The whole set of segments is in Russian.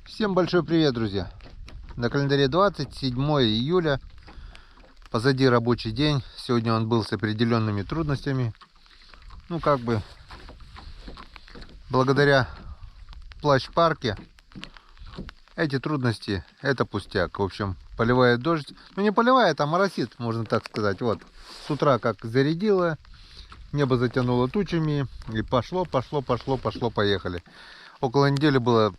Всем большой привет, друзья! На календаре 27 июля. Позади рабочий день. Сегодня он был с определенными трудностями. Благодаря плащ-парке эти трудности — это пустяк. В общем, поливает дождь. Ну, не поливает, а моросит, можно так сказать. Вот, с утра как зарядило, небо затянуло тучами, и поехали. Около недели было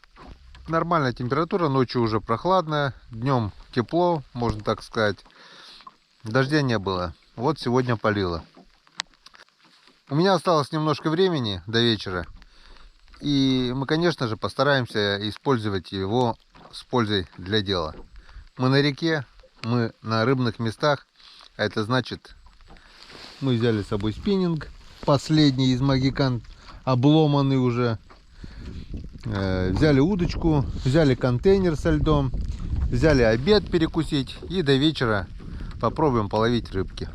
нормальная температура, ночью уже прохладная, днем тепло, можно так сказать. Дождя не было. Вот сегодня полило. У меня осталось немножко времени до вечера. И мы, конечно же, постараемся использовать его с пользой для дела. Мы на реке, мы на рыбных местах. А это значит, мы взяли с собой спиннинг. Последний из магикан, обломанный уже. Взяли удочку, взяли контейнер со льдом, взяли обед перекусить и до вечера попробуем половить рыбки.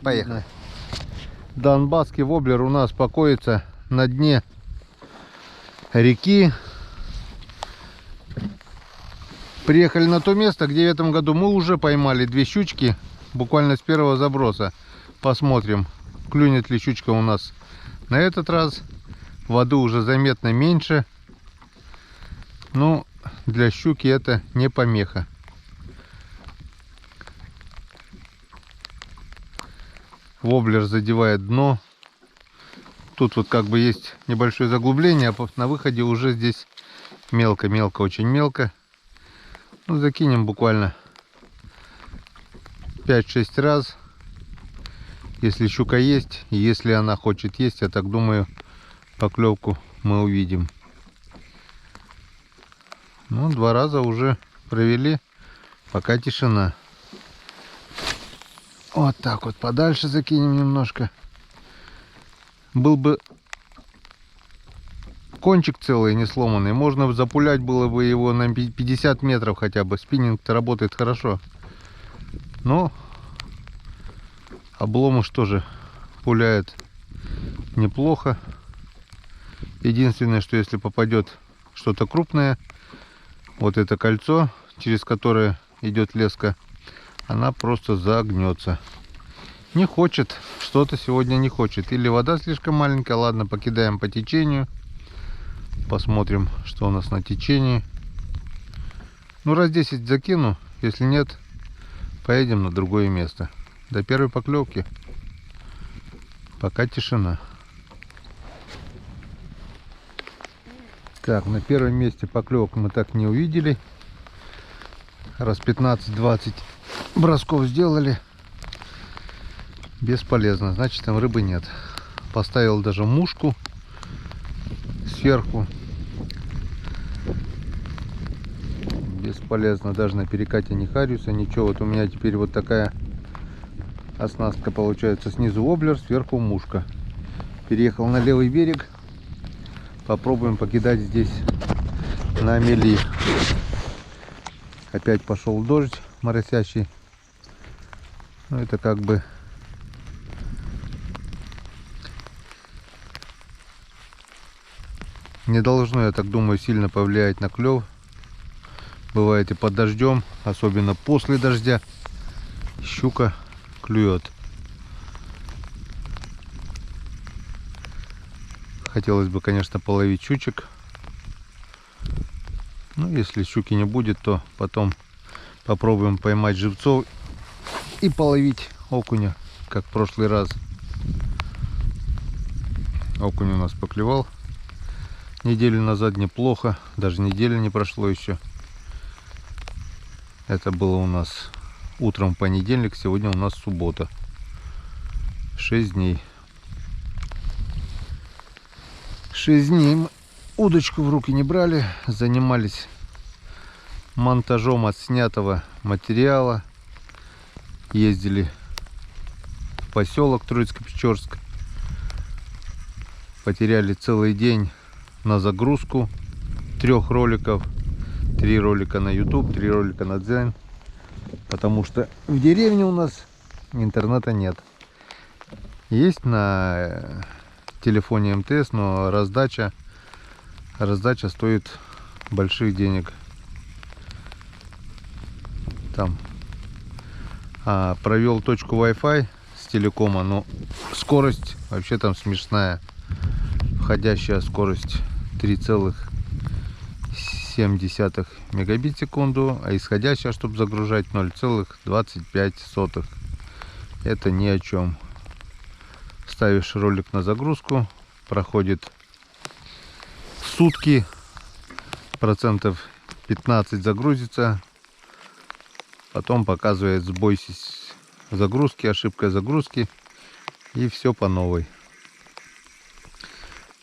Поехали. Донбасский воблер у нас покоится на дне реки. Приехали на то место, где в этом году мы уже поймали 2 щучки, буквально с первого заброса. Посмотрим, клюнет ли щучка у нас на этот раз. Воды уже заметно меньше, но для щуки это не помеха. Воблер задевает дно. Тут вот как бы есть небольшое заглубление, а на выходе уже здесь мелко, очень мелко. Ну, закинем буквально 5-6 раз. Если щука есть, и если она хочет есть, я так думаю, поклевку мы увидим. Ну, 2 раза уже провели, пока тишина. Вот так вот подальше закинем немножко. Был бы кончик целый, не сломанный, можно запулять было бы его на 50 метров хотя бы. Спиннинг-то работает хорошо. Но обломыш тоже пуляет неплохо. Единственное, что если попадет что-то крупное, вот это кольцо, через которое идет леска, она просто загнется. Не хочет, что-то сегодня не хочет. Или вода слишком маленькая. Ладно, покидаем по течению. Посмотрим, что у нас на течении. Ну, раз 10 закину. Если нет, поедем на другое место. До первой поклевки пока тишина. Так, на первом месте поклевок мы так не увидели. Раз 15-20 бросков сделали. Бесполезно, значит, там рыбы нет. Поставил даже мушку сверху. Бесполезно, даже на перекате не харюся, ничего. Вот у меня теперь вот такая оснастка получается: снизу воблер, сверху мушка. Переехал на левый берег. Попробуем покидать здесь на мели. Опять пошел дождь моросящий. Ну, это как бы не должно, я так думаю, сильно повлиять на клев. Бывает и под дождем, особенно после дождя, щука клюет. Хотелось бы, конечно, половить щучек. Ну, если щуки не будет, то потом попробуем поймать живцов и половить окуня, как в прошлый раз. Окунь у нас поклевал неделю назад неплохо, даже недели не прошло еще. Это было у нас утром в понедельник, сегодня у нас суббота. 6 дней. 6 дней мы удочку в руки не брали, занимались монтажом отснятого материала. Ездили в поселок Троицко-Печорск. Потеряли целый день на загрузку 3 роликов. 3 ролика на YouTube, 3 ролика на Дзен. Потому что в деревне у нас интернета нет. Есть на телефоне МТС, но раздача стоит больших денег. Там провел точку Wi-Fi с телекома, но скорость вообще там смешная. Входящая скорость 3,7 мегабит в секунду, а исходящая, чтобы загружать, 0,25. Это ни о чем. Ставишь ролик на загрузку, проходит сутки, процентов 15 загрузится, потом показывает сбой загрузки, ошибка загрузки, и все по новой.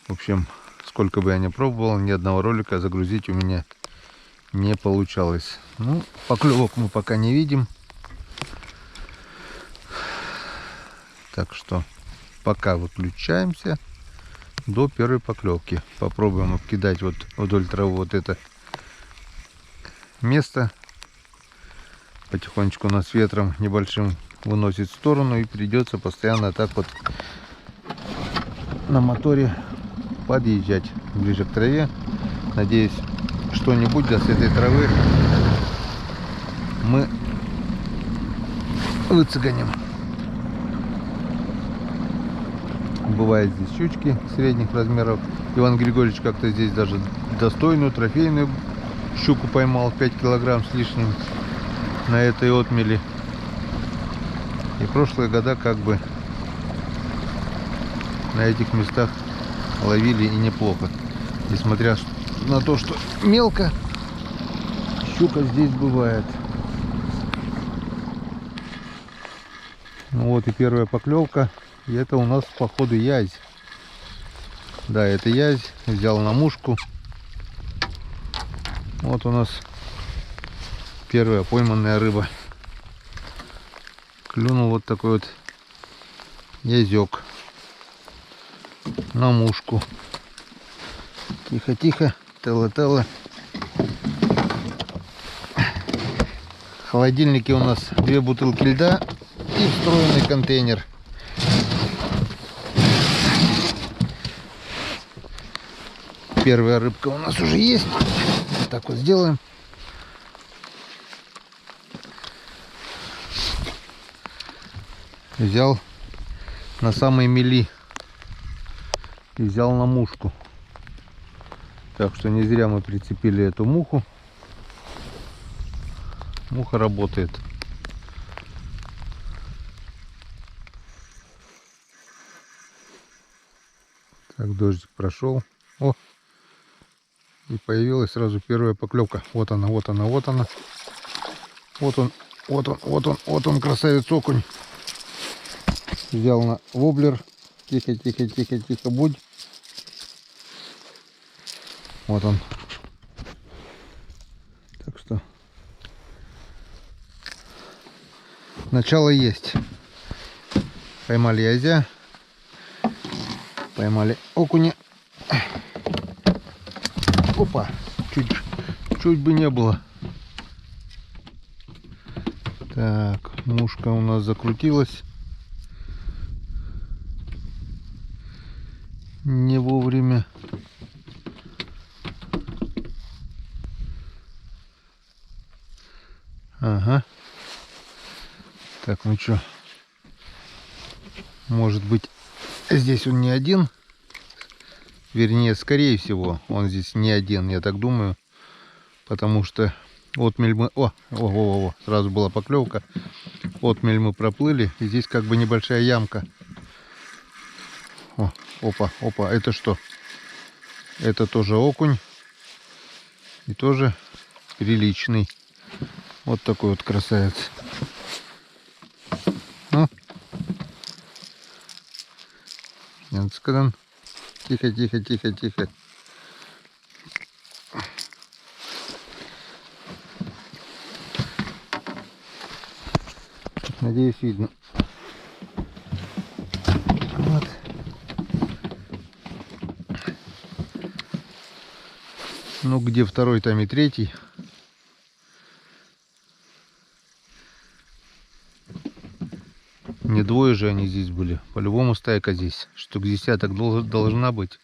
В общем, сколько бы я ни пробовал, ни одного ролика загрузить у меня не получалось. Ну, поклевок мы пока не видим. Так что пока выключаемся до первой поклевки. Попробуем обкидать вот вдоль травы вот это место. Потихонечку нас ветром небольшим выносит в сторону, и придется постоянно так вот на моторе подъезжать ближе к траве. Надеюсь, что-нибудь да с этой травы мы выцеганим. Бывают здесь щучки средних размеров. Иван Григорьевич как-то здесь даже достойную трофейную щуку поймал, 5 килограмм с лишним на этой отмели. И прошлые года как бы на этих местах ловили и неплохо. Несмотря на то, что мелко, щука здесь бывает. Ну вот и первая поклевка. И это у нас походу язь. Да, это язь. Взял на мушку. Вот у нас первая пойманная рыба. Клюнул вот такой вот язёк на мушку. Тихо-тихо, тело-тело. В холодильнике у нас 2 бутылки льда и встроенный контейнер. Первая рыбка у нас уже есть. Вот так вот сделаем. Взял на самой мели и взял на мушку. Так что не зря мы прицепили эту муху. Муха работает. Так, дождик прошел. О! И появилась сразу первая поклевка. Вот она, вот она, вот она. Вот он, вот он, вот он, вот он, красавец окунь. Взял на воблер. Тихо, тихо, тихо, тихо, будь. Вот он. Так что начало есть. Поймали язя. Поймали окуня. Опа. Чуть бы не было. Так, мушка у нас закрутилась. Не вовремя. Ага. Так, ну что? Может быть, здесь он не один. Вернее, скорее всего, он здесь не один, я так думаю. Потому что отмель мы... О, сразу была поклевка. Отмель мы проплыли. И здесь как бы небольшая ямка. О, опа. Это что? Это тоже окунь. И тоже приличный. Вот такой вот красавец. Ну. Тихо, тихо, тихо, тихо. Надеюсь, видно. Вот. Ну, где второй, там и третий. Не двое же они здесь были. По-любому стайка здесь. Штук десяток должна быть.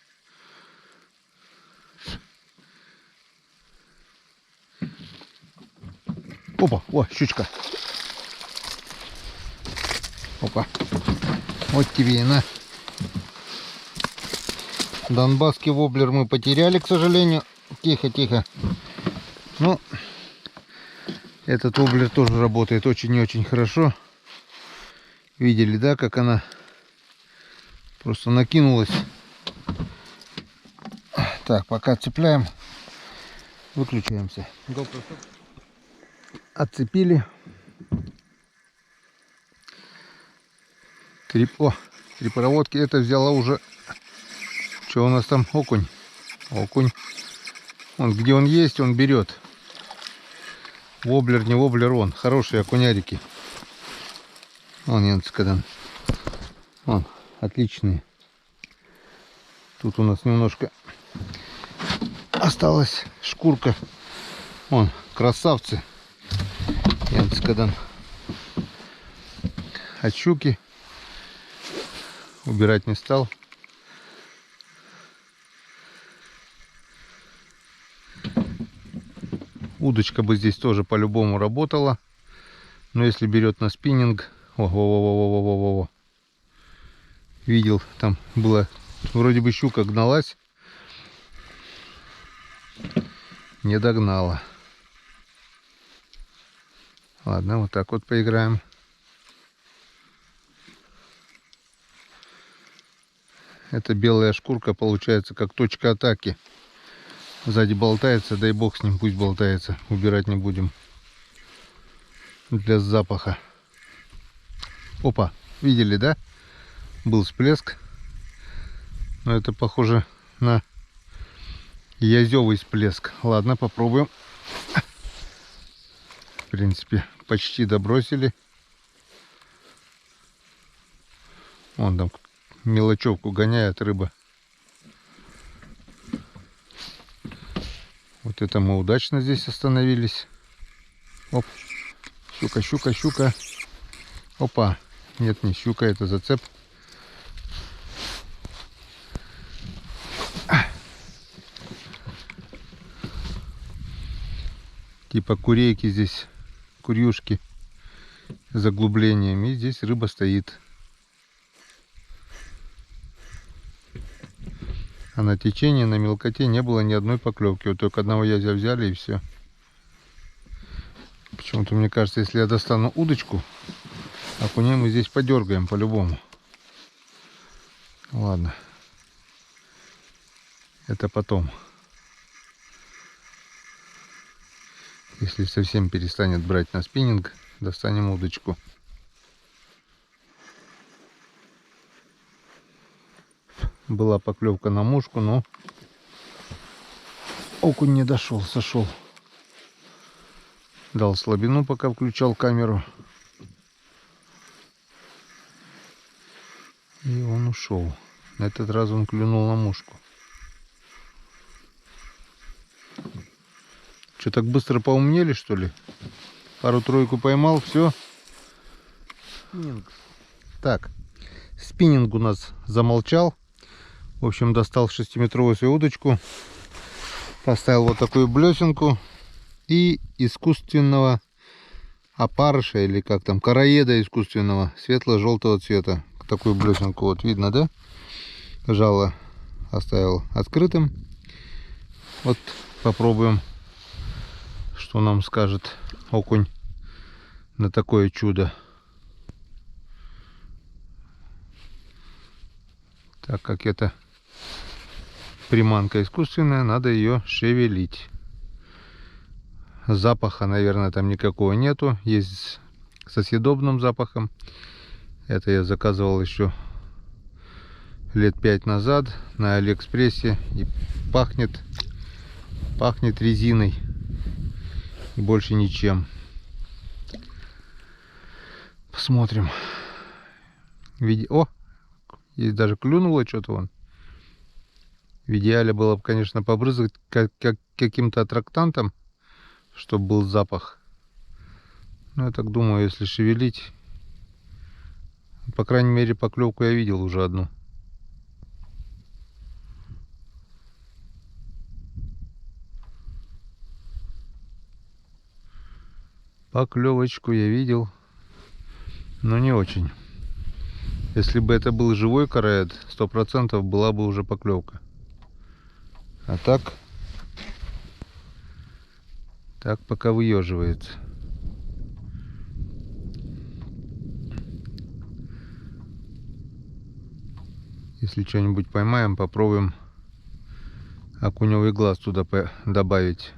Опа, о, щучка. Опа. Вот тебе и на. Донбасский воблер мы потеряли, к сожалению. Тихо, тихо. Ну, этот воблер тоже работает очень и очень хорошо. Видели, да, как она просто накинулась. Так, пока цепляем, выключаемся. Отцепили. Три проводки. Это взяла уже. Что у нас там? Окунь. Окунь. Он, где он есть, он берет. Воблер, не воблер, он. Хорошие окунярики. Вон Янцкадан. Вон, отличные. Тут у нас немножко осталась шкурка. Вон, красавцы. Янцкадан. От щуки убирать не стал. Удочка бы здесь тоже по-любому работала. Но если берет на спиннинг... Ого-го-го-го-го-го-го. Видел, там было... Вроде бы щука гналась. Не догнала. Ладно, вот так вот поиграем. Эта белая шкурка получается как точка атаки. Сзади болтается, дай бог с ним, пусть болтается. Убирать не будем. Для запаха. Опа, видели, да? Был всплеск. Но это похоже на язёвый всплеск. Ладно, попробуем. В принципе, почти добросили. Вон там мелочевку гоняет рыба. Вот это мы удачно здесь остановились. Оп. Щука, щука, щука. Опа. Нет, не щука, это зацеп. Типа курейки здесь, курюшки с заглублением. И здесь рыба стоит. А на течении, на мелкоте не было ни одной поклевки. Вот только одного язя взяли и все. Почему-то мне кажется, если я достану удочку, окуней мы здесь подергаем по-любому. Ладно. Это потом. Если совсем перестанет брать на спиннинг, достанем удочку. Была поклевка на мушку, но окунь не дошел, сошел. Дал слабину, пока включал камеру. И он ушел. На этот раз он клюнул на мушку. Что, так быстро поумнели, что ли? Пару-тройку поймал, все. Спиннинг. Так, спиннинг у нас замолчал. В общем, достал 6-метровую свою удочку. Поставил вот такую блесенку. И искусственного опарыша, или как там, короеда искусственного, светло-желтого цвета. Такую блесенку вот видно, да? Жало оставил открытым. Вот попробуем, что нам скажет окунь на такое чудо. Так как это приманка искусственная, надо ее шевелить. Запаха, наверное, там никакого нету. Есть со съедобным запахом. Это я заказывал еще лет 5 назад на Алиэкспрессе. И пахнет резиной. И больше ничем. Посмотрим. О! Здесь даже клюнуло что-то вон. В идеале было бы, конечно, побрызгать каким-то аттрактантом, чтобы был запах. Но я так думаю, если шевелить, по крайней мере, поклевку я видел уже одну. Поклевочку я видел, но не очень. Если бы это был живой короед, 100% была бы уже поклевка. А так пока выеживается. Если что-нибудь поймаем, попробуем окуневый глаз туда добавить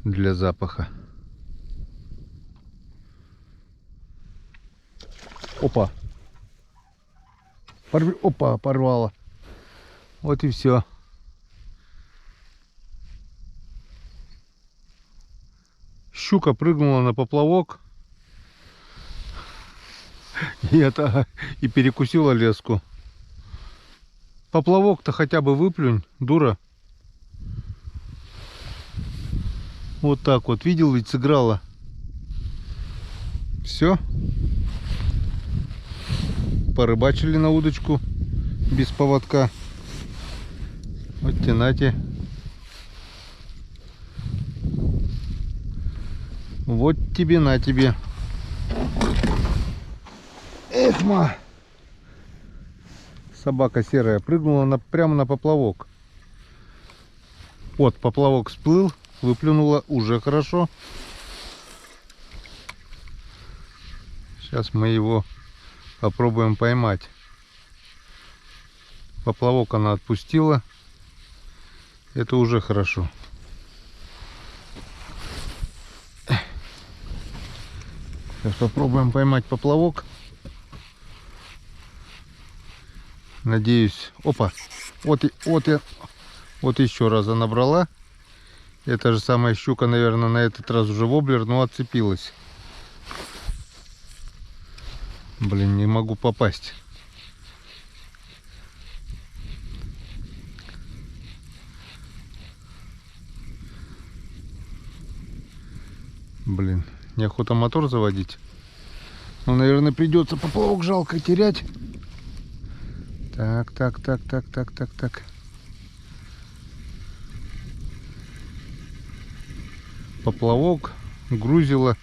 для запаха. Опа! Опа, порвало. Вот и все. Щука прыгнула на поплавок и перекусила леску. Поплавок-то хотя бы выплюнь, дура. Вот так вот, видел, ведь сыграла. Все. Порыбачили на удочку без поводка. Вот нате. Вот тебе, на тебе. Эх, ма! Собака серая прыгнула прямо на поплавок. Вот, поплавок всплыл, выплюнула, уже хорошо. Сейчас мы его попробуем поймать. Поплавок она отпустила. Это уже хорошо. Сейчас попробуем поймать поплавок. Надеюсь. Опа! Вот еще раз она набрала. Эта же самая щука, наверное, на этот раз уже воблер, но отцепилась. Блин, не могу попасть. Блин, неохота мотор заводить. Ну, наверное, придется, поплавок жалко терять. Так. Поплавок, грузило.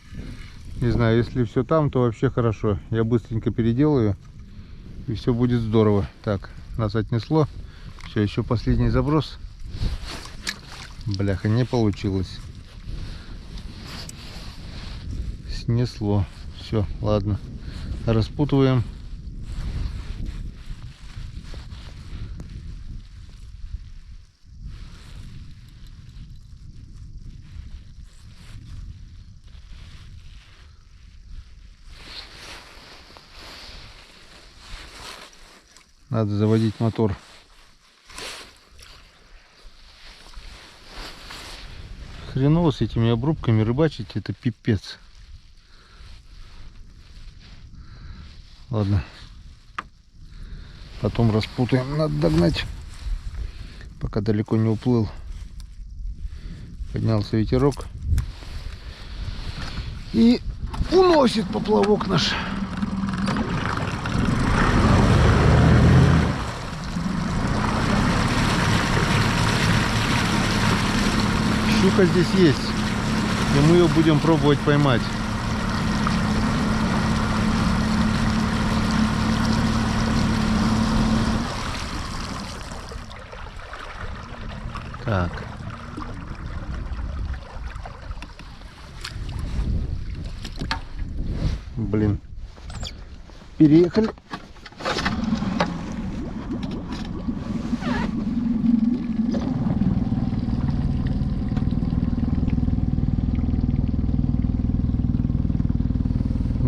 Не знаю, если все там, то вообще хорошо. Я быстренько переделаю, и все будет здорово. Так, нас отнесло. Все, еще последний заброс. Бляха, не получилось. Снесло. Все, ладно. Распутываем. Надо заводить мотор. Хреново с этими обрубками рыбачить, это пипец. Ладно. Потом распутаем. Надо догнать, пока далеко не уплыл. Поднялся ветерок. И уносит поплавок наш. Щука здесь есть, и мы ее будем пробовать поймать. Так. Блин. Переехали.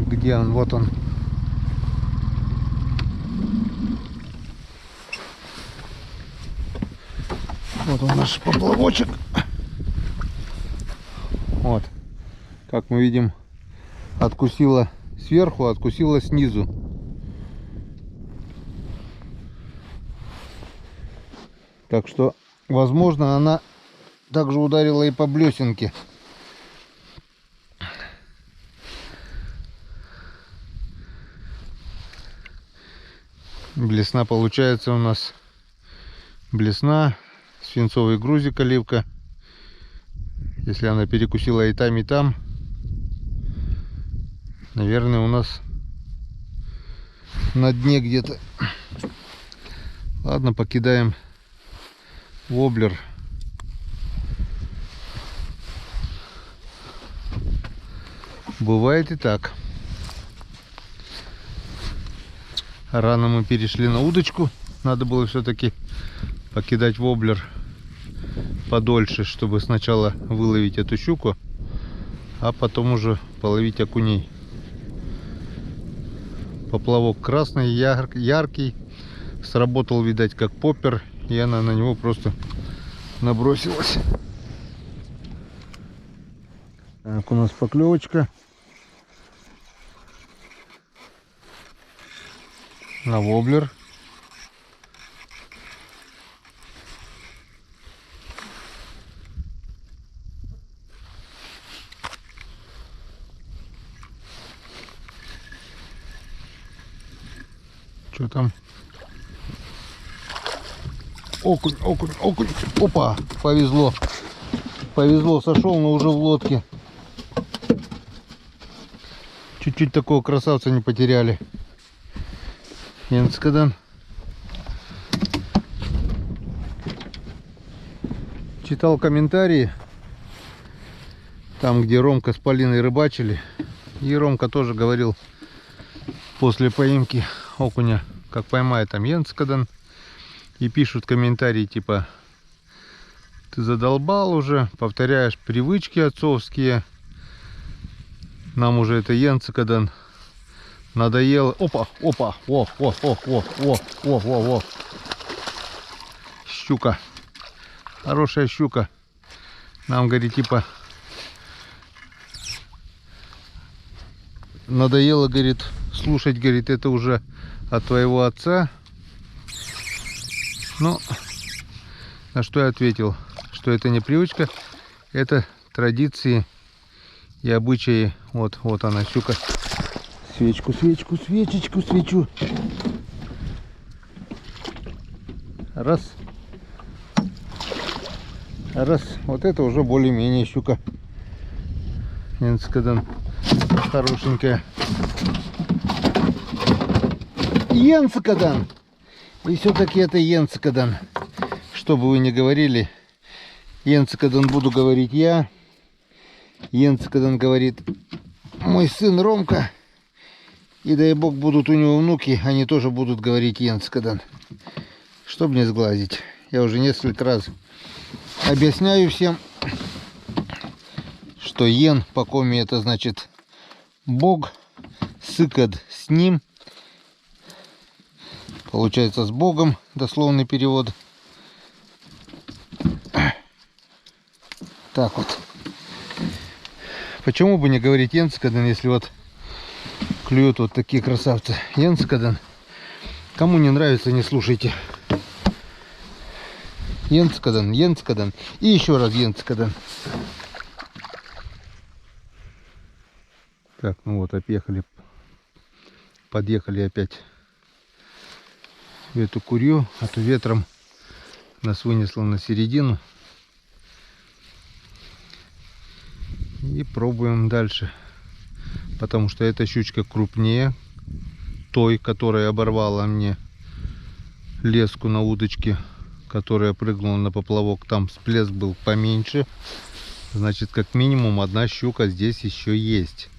Где он? Вот он. Вот он, наш поплавочек. Вот. Как мы видим, откусила сверху, откусила снизу. Так что, возможно, она также ударила и по блесенке. Блесна получается у нас. Блесна, свинцовый грузик, оливка. Если она перекусила и там, Наверное, у нас на дне где-то. Ладно, покидаем воблер. Бывает и так. Рано мы перешли на удочку. Надо было все-таки покидать воблер подольше, чтобы сначала выловить эту щуку, а потом уже половить окуней. Поплавок красный, яркий. Сработал, видать, как поппер, и она на него просто набросилась. Так, у нас поклевочка на воблер. Что там? Окунь, окунь, окунь. Опа, повезло. Повезло, сошел, но уже в лодке. Чуть-чуть такого красавца не потеряли. Янцкадан. Читал комментарии, там, где Ромка с Полиной рыбачили. И Ромка тоже говорил, после поимки окуня, как поймает там Янцкадан. И пишут комментарии типа: ты задолбал уже, повторяешь привычки отцовские. Нам уже это Янцкадан надоело. Опа, опа, о, о, о, о, о, о, о, о. Щука. Хорошая щука. Нам, говорит, типа надоело, говорит, слушать, говорит, это уже от твоего отца. Ну, на что я ответил, что это не привычка, это традиции и обычаи. Вот, вот она, щука. Свечку, свечку, свечечку, свечу. Раз. Раз. Вот это уже более-менее щука. Янцкадан. Хорошенькая. Янцкадан. И все-таки это Янцкадан. Что бы вы ни говорили, Янцкадан буду говорить я. Янцкадан говорит мой сын Ромка. И дай бог будут у него внуки, они тоже будут говорить Янцкадан. Чтобы не сглазить. Я уже несколько раз объясняю всем, что Йен по коме это значит Бог, Сыкад с ним. Получается с Богом, дословный перевод. Так вот. Почему бы не говорить Янцкадан, если вот клюют вот такие красавцы. Янцкадан. Кому не нравится, не слушайте. Янцкадан, Янцкадан. И еще раз Янцкадан. Так, ну вот, подъехали опять в эту курью, а то ветром нас вынесло на середину. И пробуем дальше, потому что эта щучка крупнее той, которая оборвала мне леску на удочке, которая прыгнула на поплавок. Там всплеск был поменьше, значит, как минимум одна щука здесь еще есть.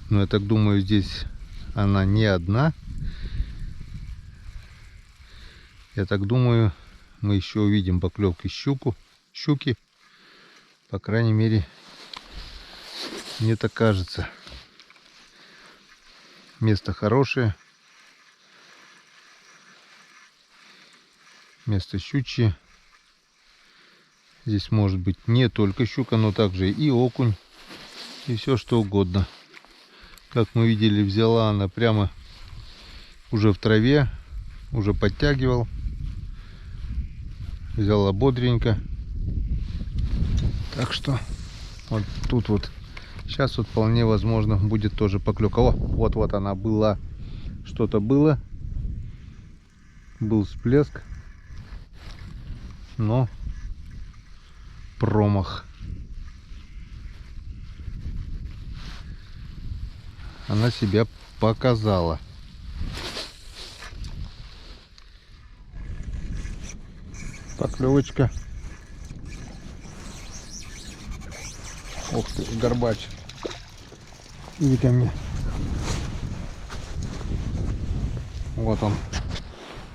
Но я так думаю, здесь она не одна. Я так думаю, мы еще увидим поклевки щуки. По крайней мере, мне так кажется. Место хорошее. Место щучье. Здесь может быть не только щука, но также и окунь. И все что угодно. Как мы видели, взяла она прямо уже в траве. Уже подтягивал. Взяла бодренько. Так что вот тут вот сейчас вот вполне возможно будет тоже поклевка. О, вот она была. Что-то было. Был всплеск. Но промах. она себя показала. Поклевочка. Ух ты, горбач. Иди ко мне. Вот он.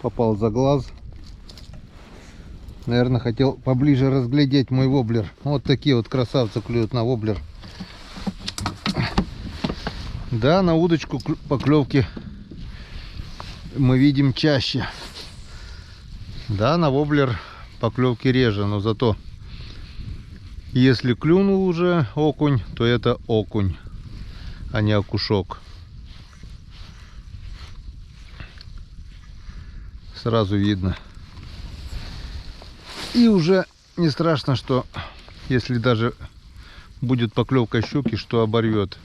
Попал за глаз. Наверное, хотел поближе разглядеть мой воблер. Вот такие вот красавцы клюют на воблер. Да, на удочку поклевки мы видим чаще. Да, на воблер поклевки реже, но зато если клюнул уже окунь, то это окунь, а не окушок. Сразу видно. И уже не страшно, что если даже будет поклевка щуки, что оборвет.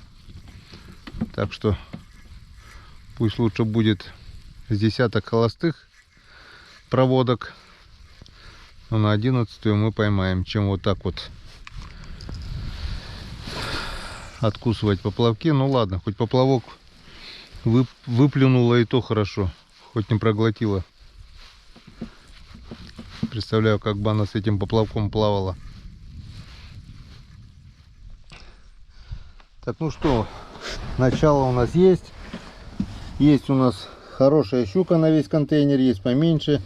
Так что пусть лучше будет с десяток холостых проводок, но на 11-ю мы поймаем, чем вот так вот откусывать поплавки. Ну ладно, хоть поплавок выплюнула, и то хорошо, хоть не проглотила. Представляю, как бы она с этим поплавком плавала. Так, ну что, начало у нас есть. Есть у нас хорошая щука на весь контейнер, есть поменьше.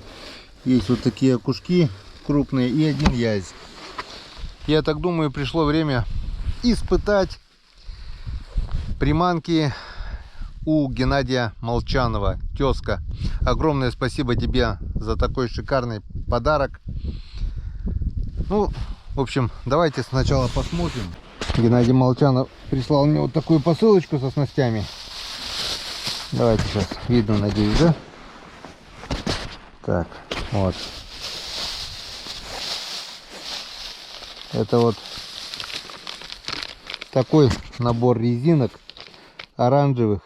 Есть вот такие окушки крупные и один язь. Я так думаю, пришло время испытать приманки у Геннадия Молчанова. Тезка, огромное спасибо тебе за такой шикарный подарок. Ну, в общем, давайте сначала посмотрим. Геннадий Молчанов прислал мне вот такую посылочку со снастями. Давайте сейчас видно, надеюсь, да? Так, вот. Это вот такой набор резинок оранжевых,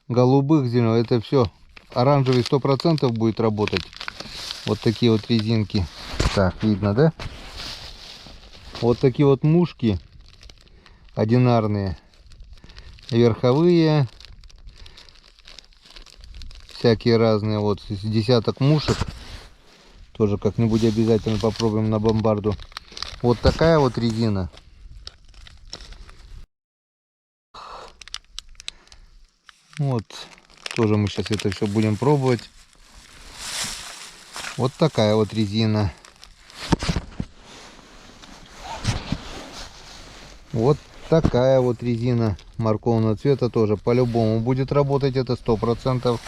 голубых, зеленых. Это все оранжевый 100% будет работать. Вот такие вот резинки. Так, видно, да? Вот такие вот мушки одинарные, верховые, всякие разные. Вот с десяток мушек. Тоже как-нибудь обязательно попробуем на бомбарду. Вот такая вот резина. Вот, тоже мы сейчас это все будем пробовать. Вот такая вот резина. Вот такая вот резина морковного цвета, тоже по-любому будет работать, это 100%.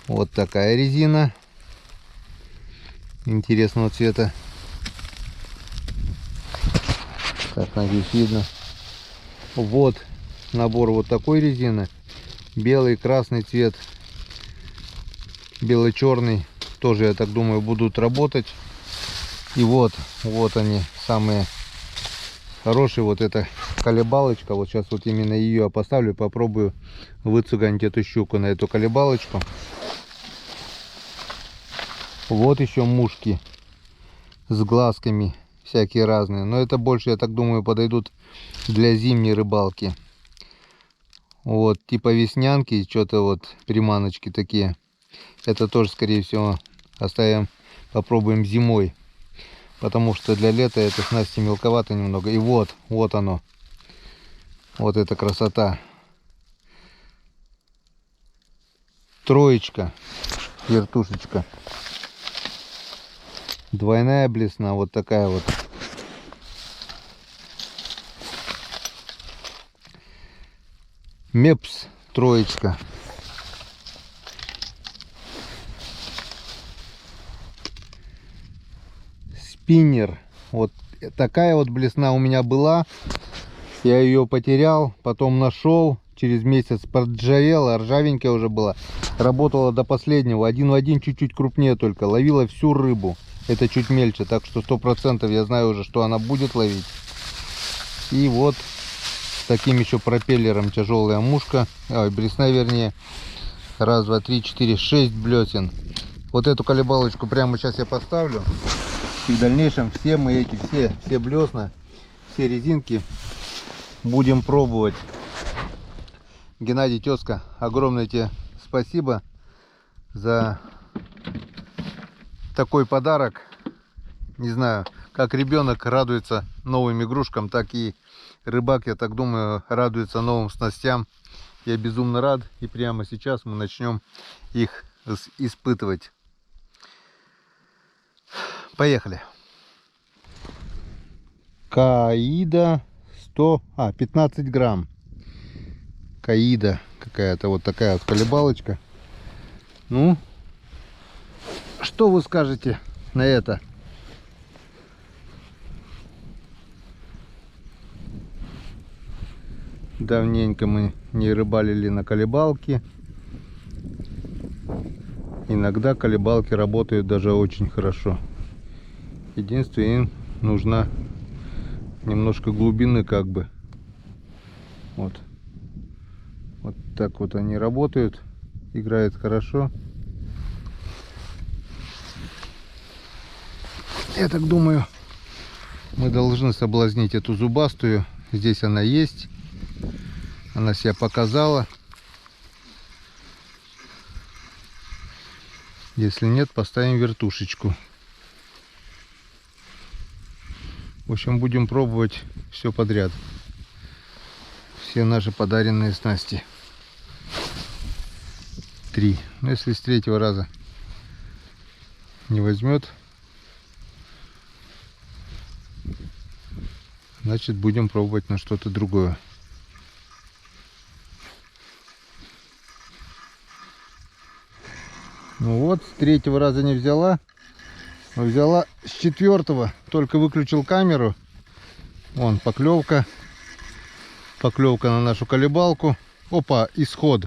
Вот такая резина интересного цвета. Так, надеюсь, видно. Вот набор вот такой резины. Белый, красный цвет, бело-черный. Тоже, я так думаю, будут работать. И вот они, самые хорошие. Вот эта колебалочка. Вот сейчас вот именно ее я поставлю. Попробую выцыганить эту щуку на эту колебалочку. Вот еще мушки с глазками. Всякие разные. Но это больше, я так думаю, подойдут для зимней рыбалки. Вот, типа веснянки, что-то вот приманочки такие. Это тоже, скорее всего, оставим, попробуем зимой. Потому что для лета это снасти мелковато немного. И вот оно. Вот эта красота. Троечка, вертушечка. Двойная блесна, вот такая вот. Мепс, троечка. Спиннер. Вот такая вот блесна у меня была. Я ее потерял, потом нашел. Через месяц подржавела, ржавенькая уже была. Работала до последнего. Один в один, чуть-чуть крупнее только. Ловила всю рыбу. Это чуть мельче, так что 100% я знаю уже, что она будет ловить. И вот с таким еще пропеллером тяжелая мушка. Ой, блесна вернее. Раз, два, три, четыре, 6 блесен. Вот эту колебалочку прямо сейчас я поставлю. И в дальнейшем все мы эти, все блесна, все резинки будем пробовать Геннадий, тезка, огромное тебе спасибо за такой подарок. Не знаю, как ребенок радуется новым игрушкам, так и рыбак, я так думаю, радуется новым снастям. Я безумно рад, и прямо сейчас мы начнем их испытывать. Поехали. Каида 15 грамм. Каида какая-то, вот такая вот колебалочка. Ну, что вы скажете на это? Давненько мы не рыбалили на колебалке. Иногда колебалки работают даже очень хорошо. Единственное, им нужна немножко глубины, как бы. Вот. Вот так вот они работают. Играет хорошо. Я так думаю, мы должны соблазнить эту зубастую. Здесь она есть. Она себя показала. Если нет, поставим вертушечку. В общем, будем пробовать все подряд. Все наши подаренные снасти. 3. Но если с 3-го раза не возьмет, значит будем пробовать на что-то другое. Ну вот, с 3-го раза не взяла. Но взяла с 4-го. Только выключил камеру. Вон поклевка. Поклевка на нашу колебалку. Опа, исход.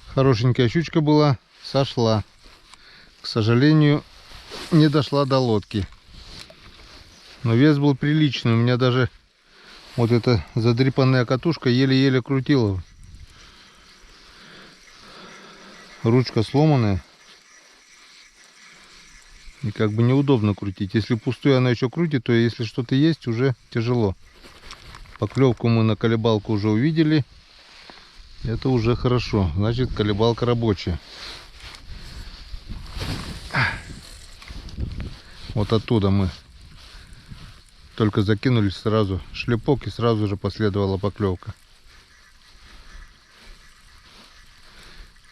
Хорошенькая щучка была. Сошла. К сожалению, не дошла до лодки. Но вес был приличный. У меня даже вот эта задрипанная катушка еле-еле крутила. Ручка сломанная. И как бы неудобно крутить. Если пустую она еще крутит, то если что-то есть, уже тяжело. Поклевку мы на колебалку уже увидели. Это уже хорошо. Значит, колебалка рабочая. Вот оттуда мы только закинулись, сразу шлепок, и сразу же последовала поклевка.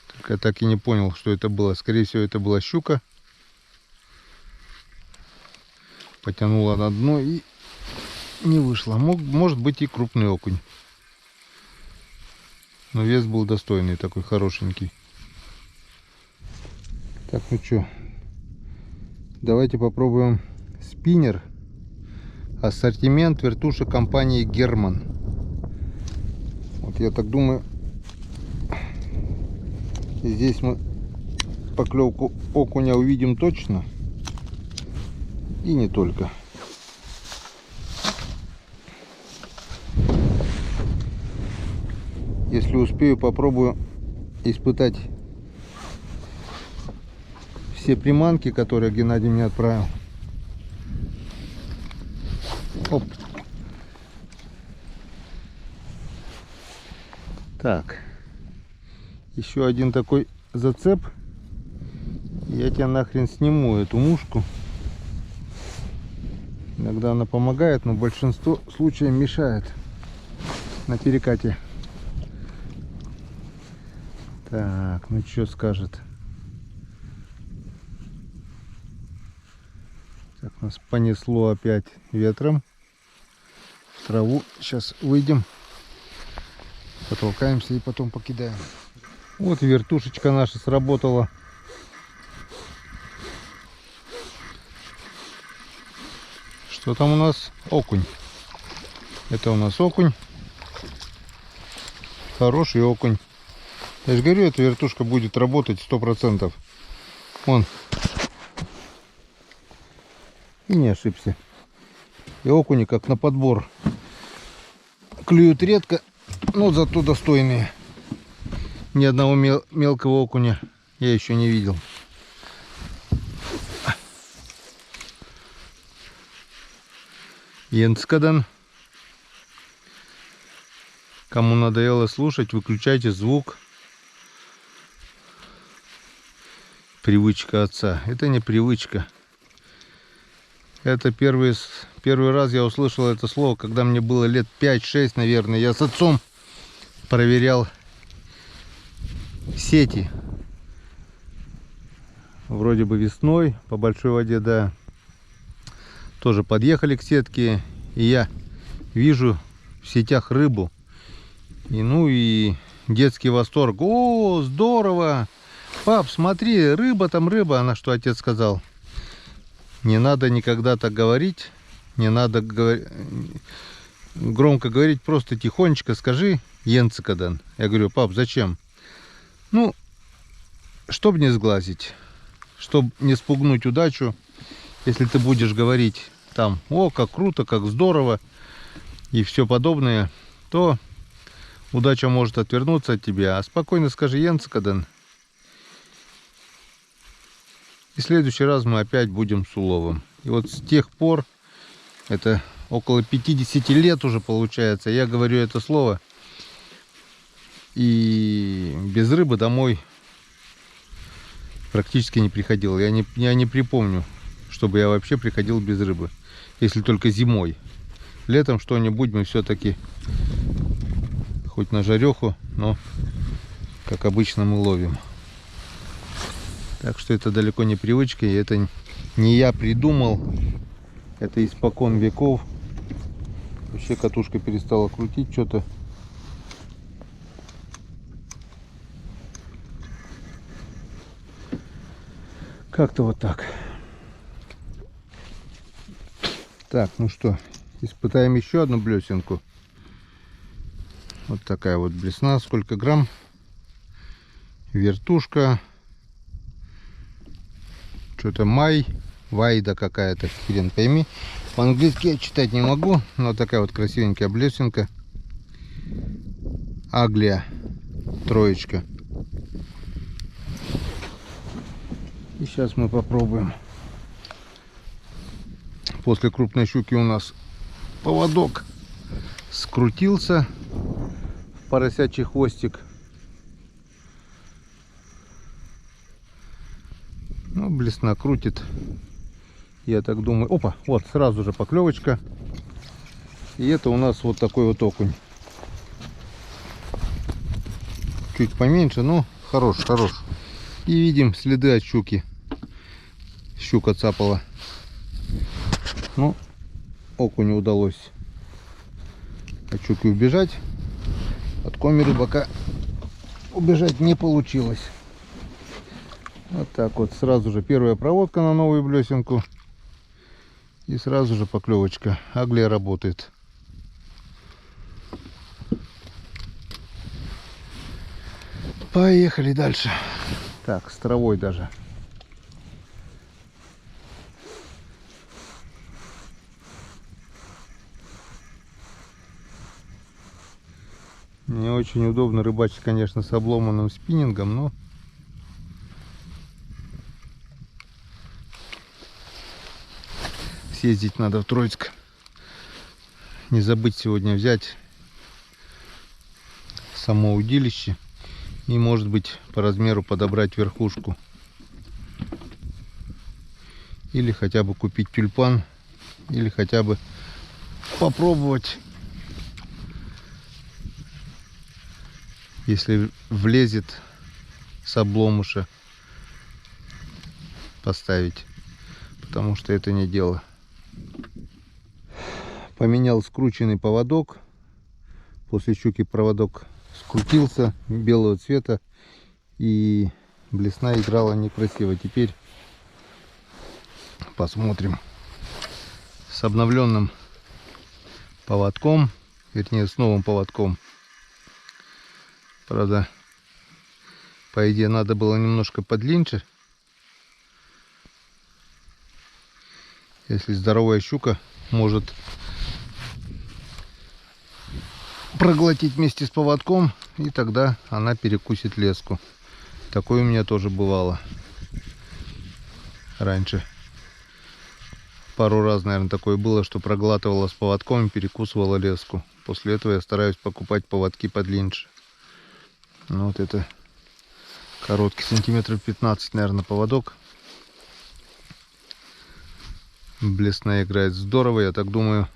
Только я так и не понял, что это было. Скорее всего, это была щука. Потянула на дно и не вышло. Может быть и крупный окунь. Но вес был достойный, такой хорошенький. Так, ну что, давайте попробуем спиннер. Ассортимент вертушек компании Герман. Вот я так думаю, здесь мы поклевку окуня увидим точно. И не только. Если успею, попробую испытать все приманки, которые Геннадий мне отправил. Оп. Так. Еще один такой зацеп. Я тебя нахрен сниму, эту мушку. Иногда она помогает, но большинство случаев мешает на перекате. Так, ну что скажет? Так, нас понесло опять ветром. В траву. Сейчас выйдем, потолкаемся и потом покидаем. Вот вертушечка наша сработала. Что там у нас? Окунь. Это у нас окунь. Хороший окунь. Я же говорю, эта вертушка будет работать 100%. Вон. И не ошибся. И окуни как на подбор. Клюют редко, но зато достойные. Ни одного мелкого окуня я еще не видел. Енскадан. Кому надоело слушать, выключайте звук. Привычка отца. Это не привычка. Это первый раз я услышал это слово, когда мне было лет 5-6, наверное. Я с отцом проверял сети. Вроде бы весной, по большой воде, да. Тоже подъехали к сетке, и я вижу в сетях рыбу. И детский восторг. О, здорово! Пап, смотри, рыба там, рыба. А на что отец сказал? Не надо никогда так говорить. Не надо громко говорить, просто тихонечко скажи Енцикадан. Я говорю, пап, зачем? Ну, чтобы не сглазить, чтобы не спугнуть удачу. Если ты будешь говорить там, о, как круто, как здорово и все подобное, то удача может отвернуться от тебя. А спокойно скажи Енцикадан. И в следующий раз мы опять будем с уловом. И вот с тех пор, это около 50 лет уже получается, я говорю это слово. И без рыбы домой практически не приходил. Я не припомню, чтобы я вообще приходил без рыбы. Если только зимой. Летом что-нибудь мы все-таки, хоть на жареху, но как обычно мы ловим. Так что это далеко не привычка, и это не я придумал. Это испокон веков. Вообще катушка перестала крутить что-то. Как-то вот так. Так, ну что, испытаем еще одну блесенку. Вот такая вот блесна. Сколько грамм? Вертушка. Что-то вайда какая-то, хрен пойми. По-английски я читать не могу, но такая вот красивенькая блесенка. Аглия, троечка. И сейчас мы попробуем. После крупной щуки у нас поводок скрутился в поросячий хвостик. Ну, блесна крутит. Я так думаю. Опа, вот сразу же поклевочка. И это у нас вот такой вот окунь. Чуть поменьше, но хорош. И видим следы от щуки. Щука цапала. Ну, окуню удалось от щуки убежать. От коми рыбака убежать не получилось. Вот так вот. Сразу же первая проводка на новую блесенку. И сразу же поклевочка. Аглия работает. Поехали дальше. Так, с травой даже. Не очень удобно рыбачить, конечно, с обломанным спиннингом, но съездить надо в Троицк. Не забыть сегодня взять само удилище и, может быть, по размеру подобрать верхушку. Или хотя бы купить тюльпан, или хотя бы попробовать, если влезет с обломыша, поставить, потому что это не дело. Поменял скрученный поводок. После щуки проводок скрутился белого цвета, и блесна играла некрасиво. Теперь посмотрим с обновленным поводком, вернее с новым поводком. Правда, по идее надо было немножко подлиннее. Если здоровая щука может проглотить вместе с поводком, и тогда она перекусит леску. Такое у меня тоже бывало раньше. Пару раз, наверное, такое было, что проглатывала с поводком и перекусывала леску. После этого я стараюсь покупать поводки подлиннее. Ну, вот это короткий, сантиметров 15, наверное, поводок. Блесна играет здорово, я так думаю.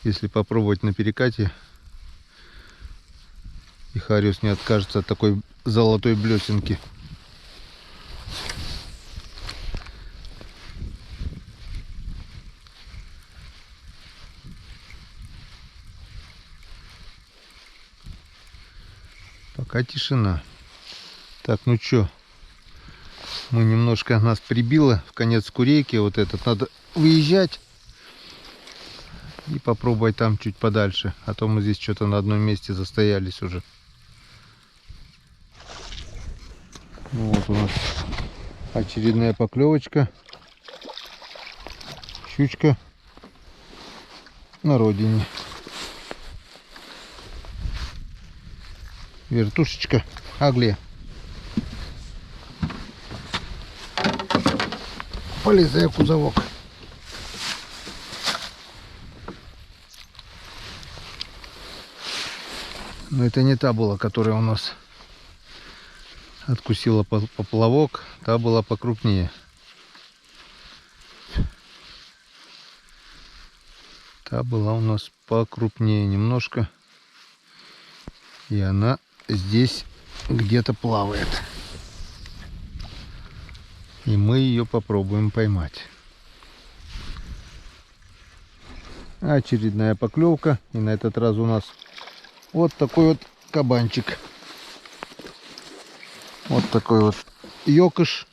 Если попробовать на перекате, и Хариус не откажется от такой золотой блесенки. Пока тишина. Так, ну чё, мы немножко, нас прибило в конец курейки. Вот этот надо выезжать и попробовать там чуть подальше, а то мы здесь что-то на одном месте застоялись уже. Ну, вот у нас очередная поклевочка. Щучка на родине. Вертушечка Аглия. Полезай в кузовок. Но это не та была, которая у нас откусила поплавок. Та была покрупнее. Та была у нас покрупнее немножко. И она здесь где-то плавает. И мы ее попробуем поймать. Очередная поклевка. И на этот раз у нас вот такой вот кабанчик. Вот такой вот ёкыш.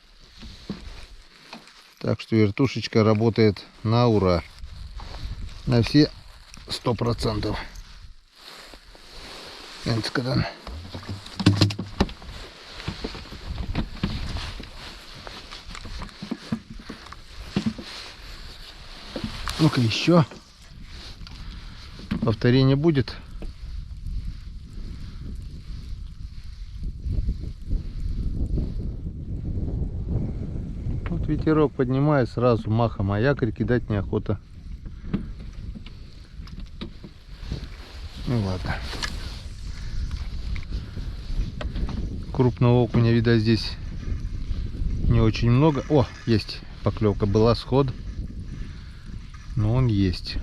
Так что вертушечка работает на ура. На все 100%. Ну-ка еще. Повторение будет. Вот ветерок поднимает, сразу махом, а якорь кидать неохота. Ну ладно. Крупного окуня, видать, здесь не очень много. О, есть поклевка, была сход. Но он есть.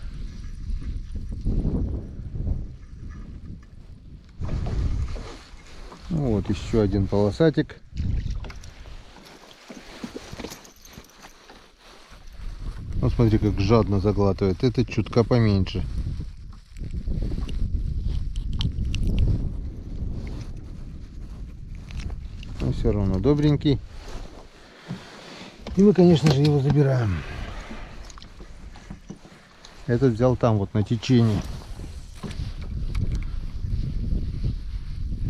Ну вот еще один полосатик. Ну смотри, как жадно заглатывает. Это чутка поменьше. Но все равно добренький. И мы, конечно же, его забираем. Этот взял там вот на течении.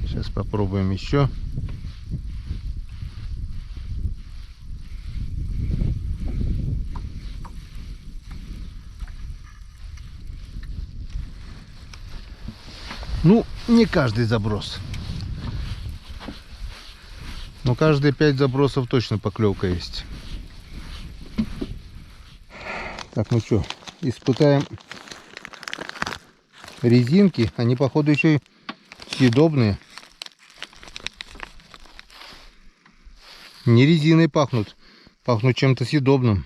Сейчас попробуем еще. Ну, не каждый заброс. Но каждые 5 забросов точно поклевка есть. Так, ну что, испытаем резинки. Они, походу, еще и съедобные. Не резиной пахнут. Пахнут чем-то съедобным.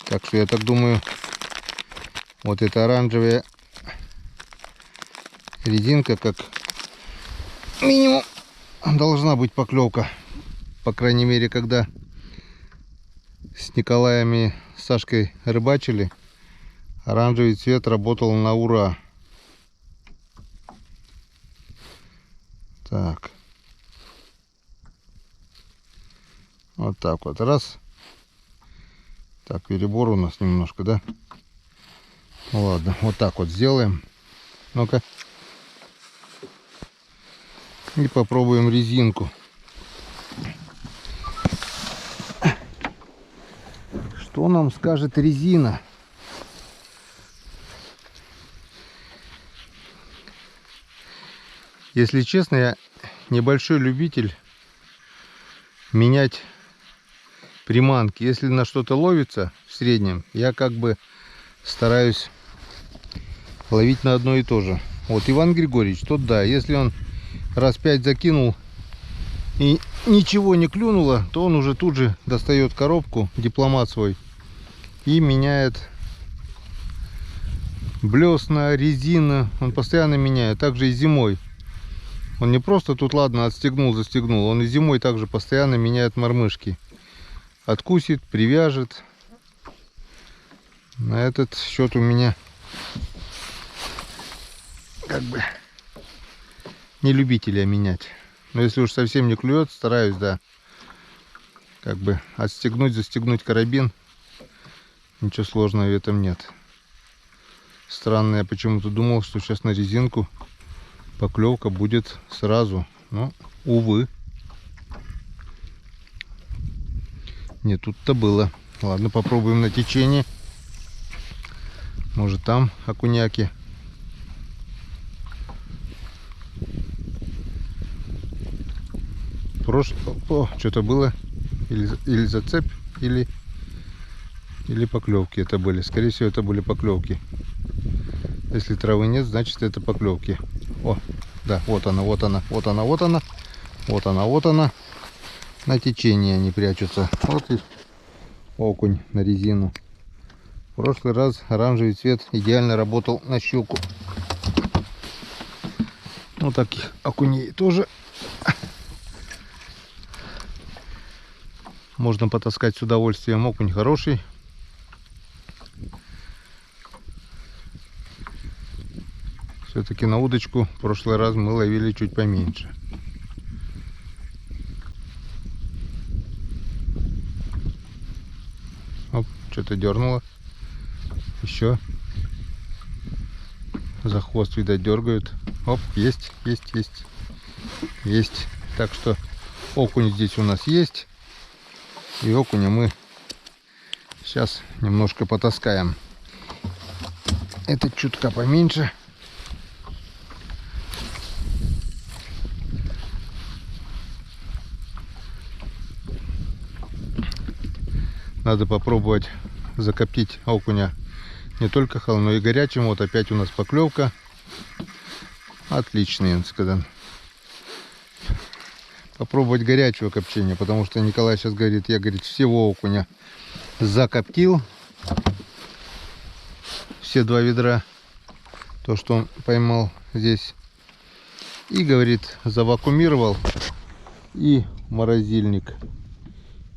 Так что я так думаю, вот эта оранжевая резинка, как минимум, должна быть поклевка. По крайней мере, когда с Николаем и Сашкой рыбачили, оранжевый цвет работал на ура. Так. Вот так вот. Раз. Так, перебор у нас немножко, да? Ну ладно, вот так вот сделаем. Ну-ка. И попробуем резинку. Что нам скажет резина? Если честно, я небольшой любитель менять приманки. Если на что-то ловится в среднем, я как бы стараюсь ловить на одно и то же. Вот Иван Григорьевич, тот да, если он раз 5 закинул и ничего не клюнуло, то он уже тут же достает коробку, дипломат свой, и меняет блесна, резина. Он постоянно меняет. Также и зимой. Он не просто тут, ладно, отстегнул, застегнул. Он и зимой также постоянно меняет мормышки. Откусит, привяжет. На этот счет у меня как бы не любителя менять. Но если уж совсем не клюет, стараюсь, да, как бы отстегнуть, застегнуть карабин. Ничего сложного в этом нет. Странно, я почему-то думал, что сейчас на резинку поклевка будет сразу. Но, увы. Не тут-то было. Ладно, попробуем на течении. Может, там окуняки. О, что-то было. Или зацеп, или поклевки это были. Скорее всего, это были поклевки. Если травы нет, значит это поклевки. О, да, вот она, вот она, вот она, вот она. Вот она, вот она. На течении они прячутся. Вот и окунь на резину. В прошлый раз оранжевый цвет идеально работал на щуку. Вот таких окуней тоже можно потаскать с удовольствием. Окунь хороший. Все-таки на удочку в прошлый раз мы ловили чуть поменьше. Оп, что-то дернуло. Еще. За хвост, видать, дергают. Оп, есть, есть, есть. Есть. Так что окунь здесь у нас есть. И окуня мы сейчас немножко потаскаем. Этот чутка поменьше. Надо попробовать закоптить окуня не только холодным, но и горячим. Вот опять у нас поклевка. Отличный, сказал. Попробовать горячего копчения, потому что Николай сейчас говорит, я, говорит, всего окуня закоптил. Все 2 ведра. То, что он поймал здесь. И, говорит, завакуумировал. И морозильник.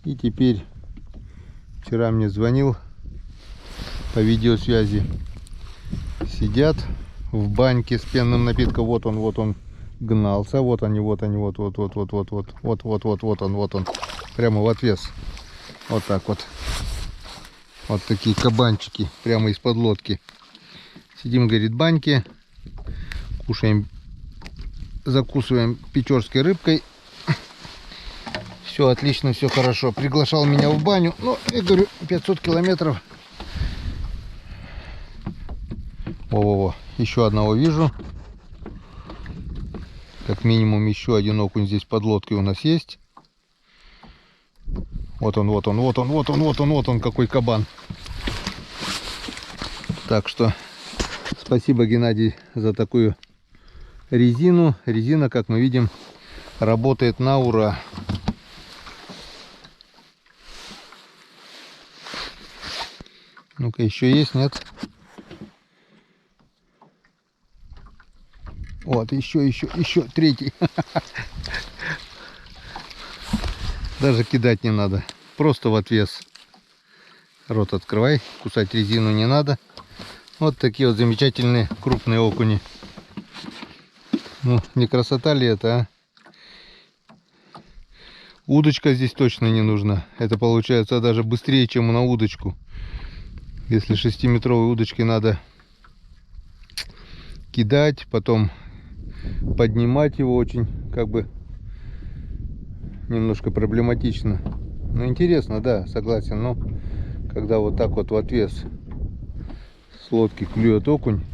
И теперь... Вчера мне звонил по видеосвязи. Сидят в баньке с пенным напитком. Вот он гнался. Вот он. Прямо в отвес. Вот так вот. Вот такие кабанчики. Прямо из-под лодки. Сидим, говорит, в баньке. Кушаем, закусываем печорской рыбкой. Все отлично, все хорошо. Приглашал меня в баню. Ну, я говорю, 500 километров. Во-во-во. Еще одного вижу. Как минимум еще один окунь здесь под лодкой у нас есть. Вот он, какой кабан. Так что спасибо, Геннадий, за такую резину. Резина, как мы видим, работает на ура. Ну-ка, еще есть, нет? Вот, еще, третий. Даже кидать не надо. Просто в отвес. Рот открывай. Кусать резину не надо. Вот такие вот замечательные крупные окуни. Ну, не красота ли это, а? Удочка здесь точно не нужна. Это получается даже быстрее, чем на удочку. Если 6-метровой удочкой надо кидать, потом поднимать его, очень как бы немножко проблематично. Ну, интересно, да, согласен. Но когда вот так вот в отвес с лодки клюет окунь,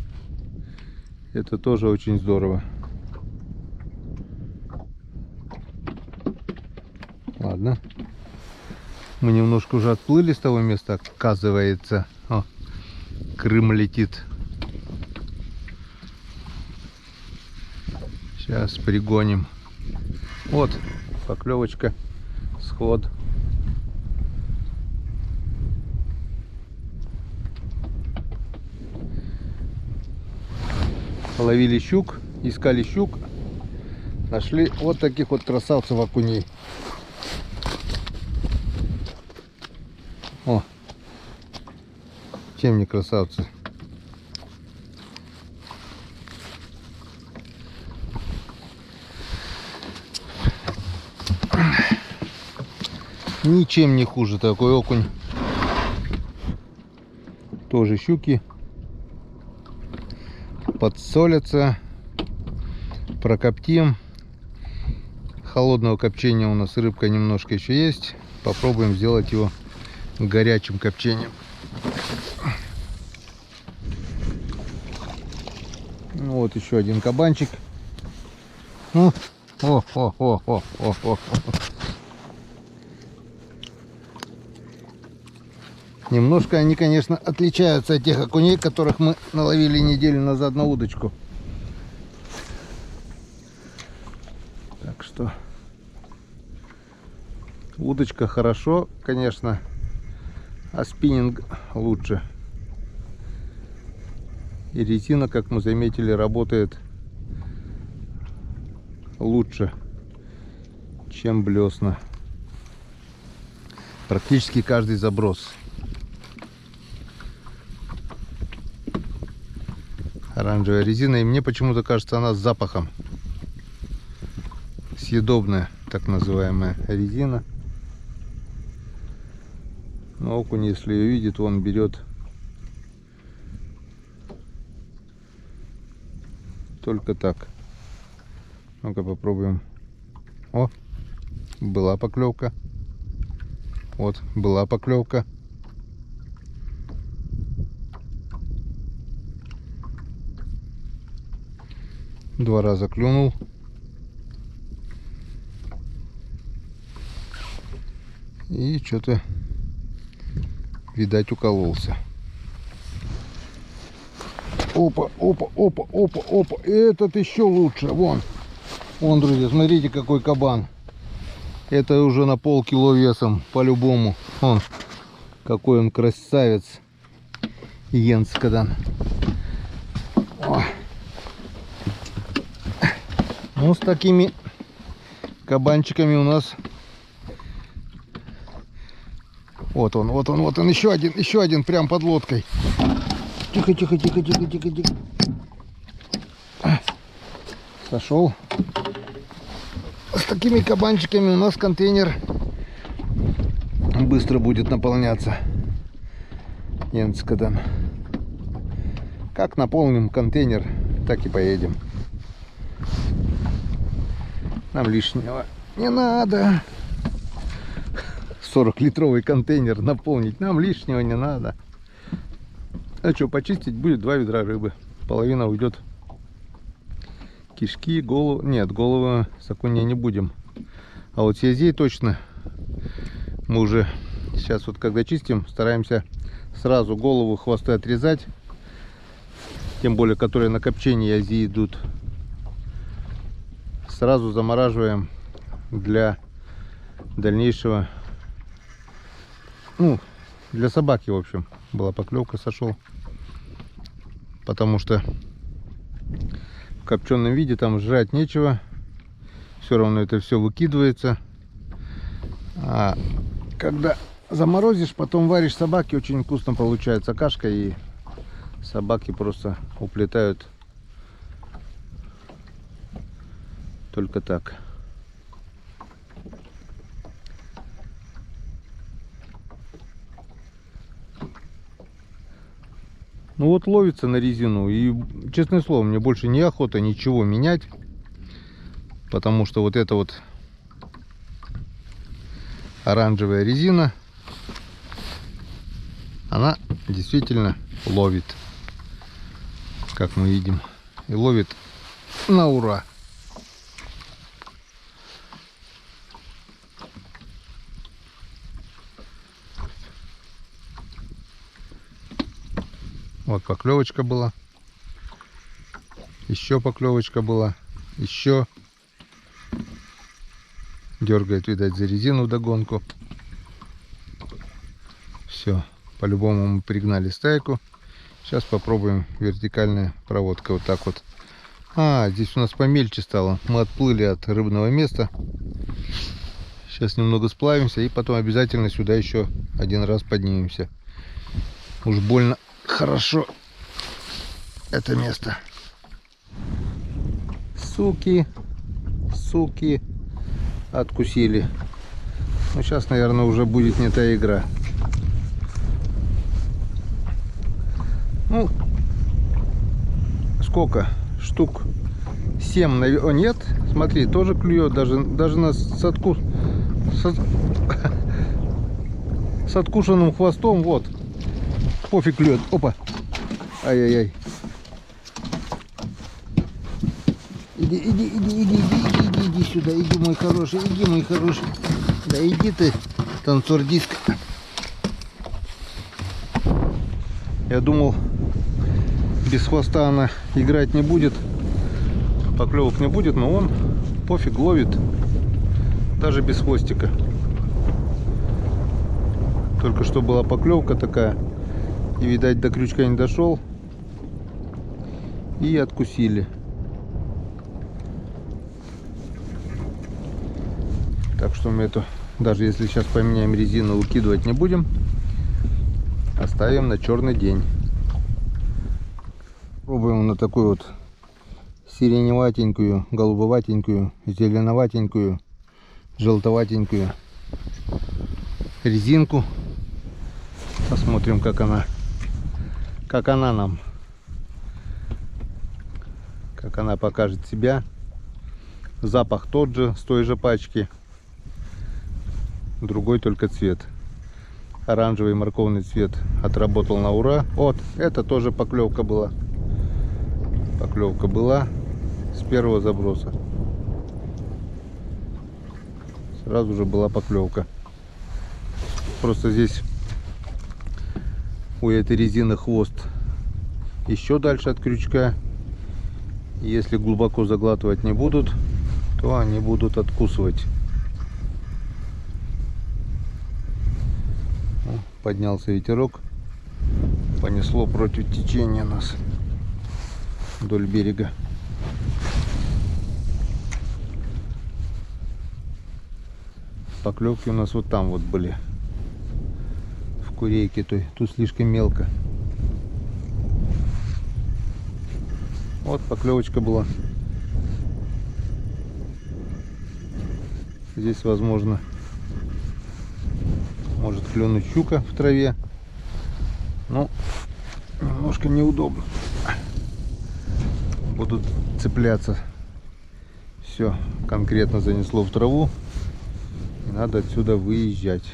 это тоже очень здорово. Ладно. Мы немножко уже отплыли с того места, оказывается. О, Крым летит. Сейчас пригоним. Вот поклевочка, сход. Ловили щук, искали щук, нашли вот таких вот красавцев окуней. О, чем не красавцы? Ничем не хуже такой окунь. Тоже щуки. Подсолятся. Прокоптим. Холодного копчения у нас рыбка немножко еще есть. Попробуем сделать его горячим копчением. Вот еще один кабанчик. О. Немножко они, конечно, отличаются от тех окуней, которых мы наловили неделю назад на удочку. Так что удочка хорошо, конечно, а спиннинг лучше. И резина, как мы заметили, работает лучше, чем блесна. Практически каждый заброс. Оранжевая резина, и мне почему-то кажется, она с запахом. Съедобная, так называемая резина. Но окунь, если ее видит, он берет только так. Ну-ка попробуем. О, была поклевка. Вот, была поклевка. Два раза клюнул. И что-то, видать, укололся. Опа. Этот еще лучше. Вон, друзья, смотрите, какой кабан. Это уже на полкило весом, по-любому. Вон, какой он красавец. Йенскадан. Ну, с такими кабанчиками у нас. Вот он, еще один прям под лодкой. Тихо. Сошел. С такими кабанчиками у нас контейнер быстро будет наполняться. Йенскадан. Как наполним контейнер, так и поедем. Нам лишнего не надо. 40-литровый контейнер наполнить нам лишнего не надо. А что, почистить будет 2 ведра рыбы. Половина уйдет. Кишки, голову. Нет, голову с окуней не будем. А вот сельдей точно. Мы уже сейчас вот когда чистим, стараемся сразу голову, хвосты отрезать. Тем более, которые на копчение язи идут. Сразу замораживаем для дальнейшего. Ну, для собаки, в общем, была поклевка, сошел. Потому что в копченом виде там жрать нечего. Все равно это все выкидывается. А когда заморозишь, потом варишь собаке, очень вкусно получается кашка. И собаки просто уплетают только так. Ну вот ловится на резину, и, честное слово, мне больше неохота ничего менять, потому что вот эта вот оранжевая резина, она действительно ловит, как мы видим, и ловит на ура. Вот поклевочка была. Еще поклевочка была. Еще. Дергает, видать, за резину вдогонку. Все. По-любому мы пригнали стайку. Сейчас попробуем вертикальная проводка. Вот так вот. Здесь у нас помельче стало. Мы отплыли от рыбного места. Сейчас немного сплавимся и потом обязательно сюда еще один раз поднимемся. Уж больно хорошо это место. Суки откусили. Ну, сейчас, наверное, уже будет не та игра. Ну, сколько? Штук 7, О, нет, смотри, тоже клюет. Даже нас с откушенным хвостом. Вот. Пофиг клюет. Опа. Ай-яй-яй. Иди сюда, иди, мой хороший, Да иди ты, танцор диска. Я думал, без хвоста она играть не будет, поклевок не будет, но он пофиг ловит, даже без хвостика. Только что была поклевка такая, и, видать, до крючка не дошел, и откусили. Так что мы эту, даже если сейчас поменяем резину, выкидывать не будем. Оставим на черный день. Пробуем на такую вот сиреневатенькую, голубоватенькую, зеленоватенькую, желтоватенькую резинку. Посмотрим, как она нам, как она покажет себя. Запах тот же, с той же пачки. Другой только цвет. Оранжевый морковный цвет отработал на ура. Вот, это тоже поклевка была. Поклевка была с первого заброса. Сразу же была поклевка. Просто здесь у этой резины хвост еще дальше от крючка. Если глубоко заглатывать не будут, то они будут откусывать. Поднялся ветерок, понесло против течения нас вдоль берега. Поклевки у нас вот там вот были, в курейке той. Тут слишком мелко. Вот поклевочка была. Здесь, возможно, может клюнуть щука в траве. Ну, немножко неудобно. Будут цепляться. Все, конкретно занесло в траву. И надо отсюда выезжать.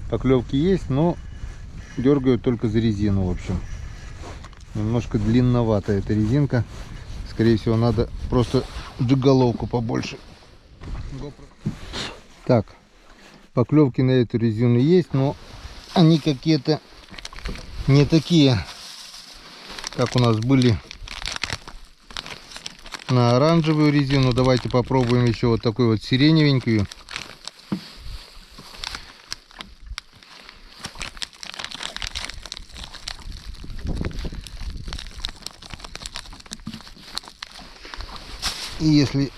Поклевки есть, но дергают только за резину, в общем. Немножко длинновата эта резинка. Скорее всего, надо просто джиголовку побольше. Так, поклевки на эту резину есть, но они какие-то не такие, как у нас были на оранжевую резину. Давайте попробуем еще вот такую вот сиреневенькую. И если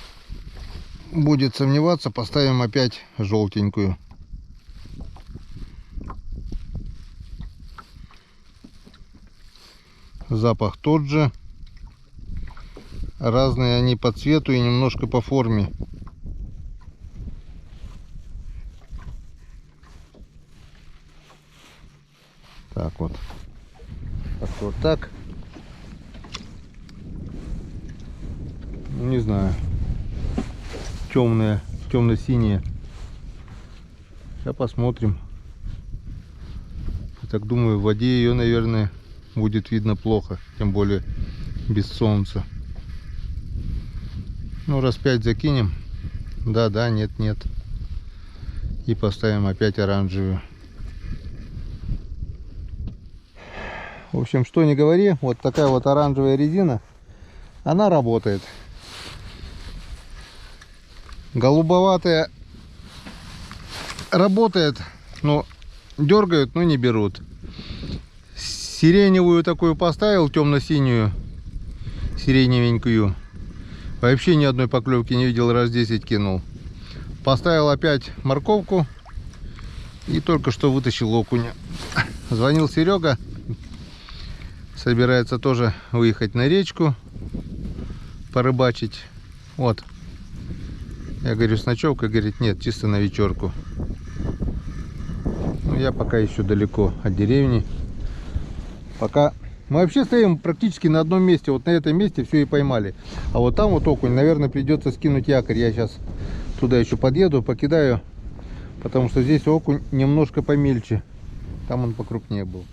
будет сомневаться, поставим опять желтенькую. Запах тот же. Разные они по цвету и немножко по форме. Так вот. Вот так. Не знаю. Темная, темно-синяя. Сейчас посмотрим. Я так думаю, в воде ее, наверное, будет видно плохо. Тем более без солнца. Ну, раз 5 закинем. Да, да, нет, нет. И поставим опять оранжевую. В общем, что ни говори, вот такая вот оранжевая резина, она работает. Голубоватая работает, но дергают, но не берут. Сиреневую такую поставил, темно-синюю, сиреневенькую. Вообще ни одной поклевки не видел, раз 10 кинул. Поставил опять морковку и только что вытащил окуня. Звонил Серега, собирается тоже выехать на речку порыбачить. Вот. Я говорю, с ночевкой, говорит, нет, чисто на вечерку. Ну, я пока еще далеко от деревни. Пока мы вообще стоим практически на одном месте. Вот на этом месте все и поймали. А вот там вот окунь, наверное, придется скинуть якорь. Я сейчас туда еще подъеду, покидаю. Потому что здесь окунь немножко помельче. Там он покрупнее был.